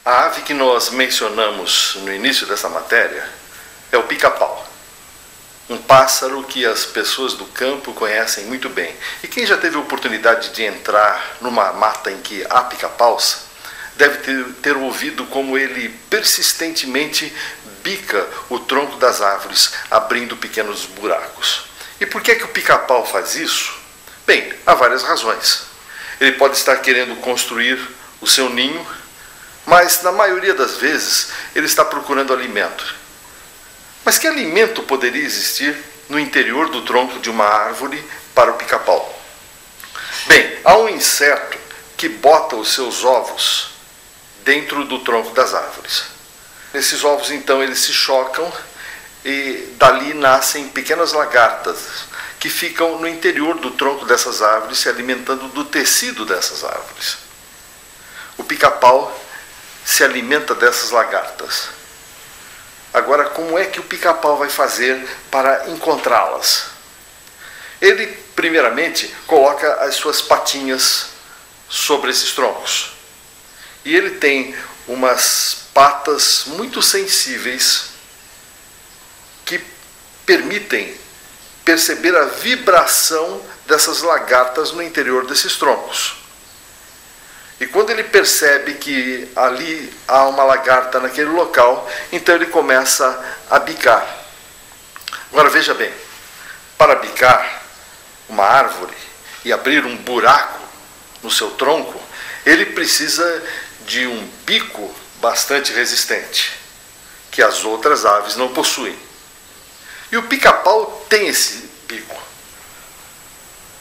A ave que nós mencionamos no início dessa matéria é o pica-pau. Um pássaro que as pessoas do campo conhecem muito bem. E quem já teve a oportunidade de entrar numa mata em que há pica-paus, deve ter ouvido como ele persistentemente bica o tronco das árvores, abrindo pequenos buracos. E por que o pica-pau faz isso? Bem, há várias razões. Ele pode estar querendo construir o seu ninho, mas na maioria das vezes ele está procurando alimento. Mas que alimento poderia existir no interior do tronco de uma árvore para o pica-pau? Bem, há um inseto que bota os seus ovos dentro do tronco das árvores. Esses ovos, então, eles se chocam e dali nascem pequenas lagartas que ficam no interior do tronco dessas árvores, se alimentando do tecido dessas árvores. O pica-pau se alimenta dessas lagartas. Agora, como é que o pica-pau vai fazer para encontrá-las? Ele, primeiramente, coloca as suas patinhas sobre esses troncos. E ele tem umas patas muito sensíveis que permitem perceber a vibração dessas lagartas no interior desses troncos. E quando ele percebe que ali há uma lagarta naquele local, então ele começa a bicar. Agora veja bem, para bicar uma árvore e abrir um buraco no seu tronco, ele precisa de um bico bastante resistente, que as outras aves não possuem. E o pica-pau tem esse bico.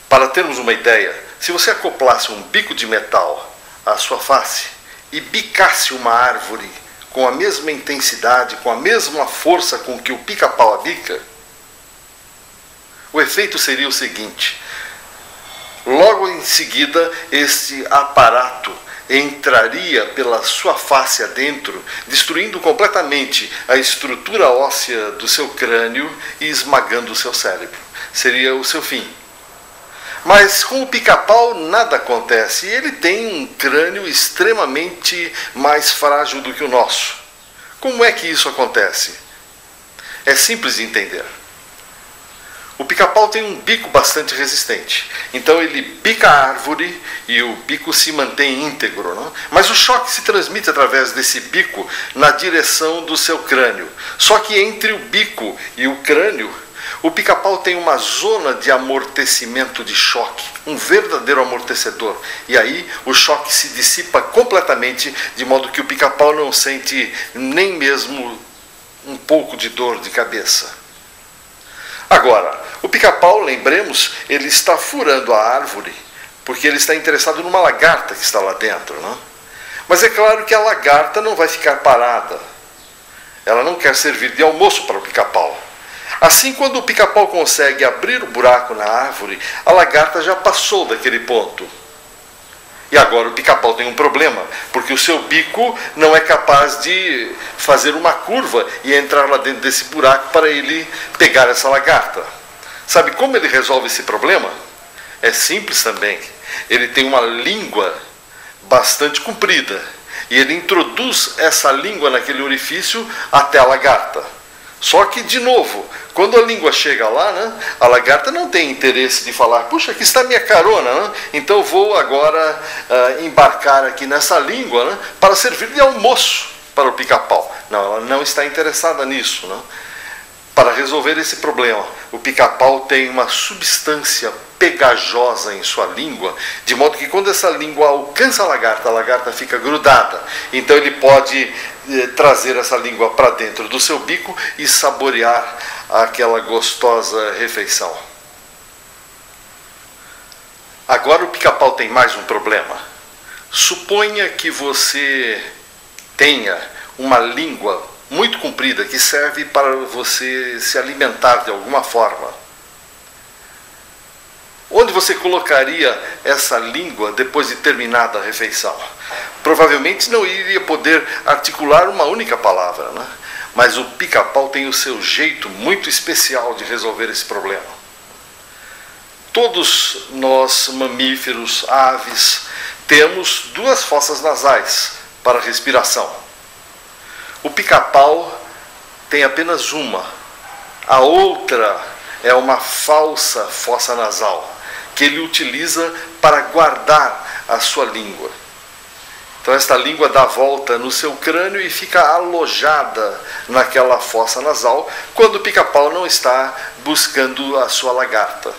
Para termos uma ideia, se você acoplasse um bico de metal à sua face e bicasse uma árvore com a mesma intensidade, com a mesma força com que o pica-pau a bica, o efeito seria o seguinte: logo em seguida, esse aparato entraria pela sua face adentro, destruindo completamente a estrutura óssea do seu crânio e esmagando o seu cérebro. Seria o seu fim. Mas com o pica-pau nada acontece. Ele tem um crânio extremamente mais frágil do que o nosso. Como é que isso acontece? É simples de entender. O pica-pau tem um bico bastante resistente. Então ele bica a árvore e o bico se mantém íntegro, não? Mas o choque se transmite através desse bico na direção do seu crânio. Só que entre o bico e o crânio, o pica-pau tem uma zona de amortecimento de choque, um verdadeiro amortecedor. E aí o choque se dissipa completamente, de modo que o pica-pau não sente nem mesmo um pouco de dor de cabeça. Agora, o pica-pau, lembremos, ele está furando a árvore, porque ele está interessado numa lagarta que está lá dentro, não? Mas é claro que a lagarta não vai ficar parada. Ela não quer servir de almoço para o pica-pau. Assim, quando o pica-pau consegue abrir o buraco na árvore, a lagarta já passou daquele ponto. E agora o pica-pau tem um problema, porque o seu bico não é capaz de fazer uma curva e entrar lá dentro desse buraco para ele pegar essa lagarta. Sabe como ele resolve esse problema? É simples também. Ele tem uma língua bastante comprida e ele introduz essa língua naquele orifício até a lagarta. Só que, de novo, quando a língua chega lá, né, a lagarta não tem interesse de falar: puxa, aqui está minha carona, né, então vou agora embarcar aqui nessa língua, né, para servir de almoço para o pica-pau. Não, ela não está interessada nisso. Né. Para resolver esse problema, o pica-pau tem uma substância pegajosa em sua língua, de modo que quando essa língua alcança a lagarta fica grudada. Então ele pode trazer essa língua para dentro do seu bico e saborear aquela gostosa refeição. Agora o pica-pau tem mais um problema. Suponha que você tenha uma língua muito comprida que serve para você se alimentar de alguma forma. Onde você colocaria essa língua depois de terminada a refeição? Provavelmente não iria poder articular uma única palavra, né? Mas o pica-pau tem o seu jeito muito especial de resolver esse problema. Todos nós, mamíferos, aves, temos duas fossas nasais, para a respiração. O pica-pau tem apenas uma. A outra é uma falsa fossa nasal, que ele utiliza para guardar a sua língua. Então esta língua dá volta no seu crânio e fica alojada naquela fossa nasal quando o pica-pau não está buscando a sua lagarta.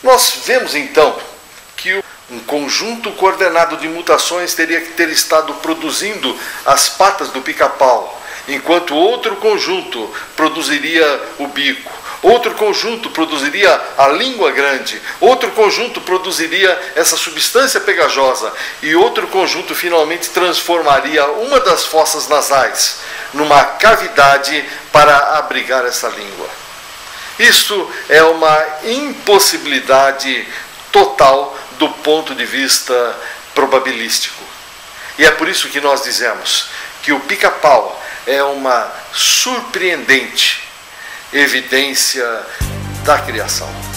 Nós vemos então que um conjunto coordenado de mutações teria que ter estado produzindo as patas do pica-pau, enquanto outro conjunto produziria o bico, outro conjunto produziria a língua grande, outro conjunto produziria essa substância pegajosa e outro conjunto finalmente transformaria uma das fossas nasais numa cavidade para abrigar essa língua. Isso é uma impossibilidade total do ponto de vista probabilístico. E é por isso que nós dizemos que o pica-pau é uma surpreendente evidência da criação.